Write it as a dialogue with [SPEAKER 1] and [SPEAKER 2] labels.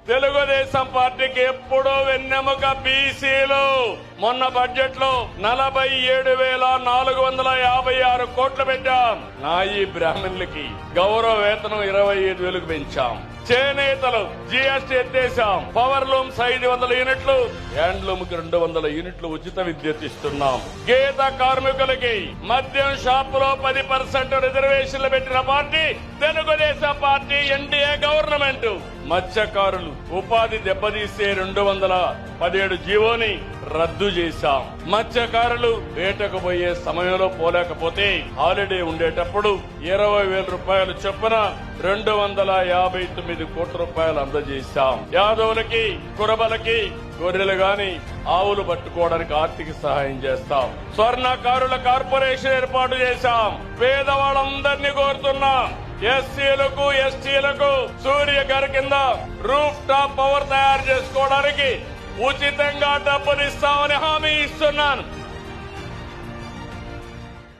[SPEAKER 1] తెలుగుదేశం పార్టీకి ఎప్పుడూ వెన్నెముక బీసీలు. మొన్న బడ్జెట్ లో 47,456 కోట్లు పెట్టాం. నాయి బ్రాహ్మణులకి గౌరవ వేతనం 25,000కు పెంచాం. చేనేతలు జీఎస్టీ ఎత్తేసాం. పవర్ లూమ్స్ 500 యూనిట్లు, హ్యాండ్లూమ్ కి 200 యూనిట్లు ఉచిత విద్యుత్ ఇస్తున్నాం. గీత కార్మికులకి మద్యం షాపులో 10% రిజర్వేషన్లు పెట్టిన party Telugu Desam party, NDA government. మత్స్యకారులు ఉపాధి దెబ్బతీసే 217 జీవోని రద్దు చేశాం. మత్స్యకారులు వేటకు పోయే సమయంలో పోలేకపోతే హాలిడే ఉండేటప్పుడు 20,000 రూపాయలు చొప్పున 259 కోట్ల రూపాయలు అందజేశాం. యాదవులకి, కురబలకి గొర్రెలు గాని ఆవులు పట్టుకోవడానికి ఆర్థిక సహాయం చేస్తాం. స్వర్ణకారుల కార్పొరేషన్ ఏర్పాటు చేశాం. పేదవాళ్ళందరినీ కోరుతున్నాం, ఎస్సీలకు ఎస్టీలకు సూర్య గారి కింద రూఫ్ టాప్ పవర్ తయారు చేసుకోవడానికి ఉచితంగా డబ్బులు ఇస్తామని హామీ ఇస్తున్నాను.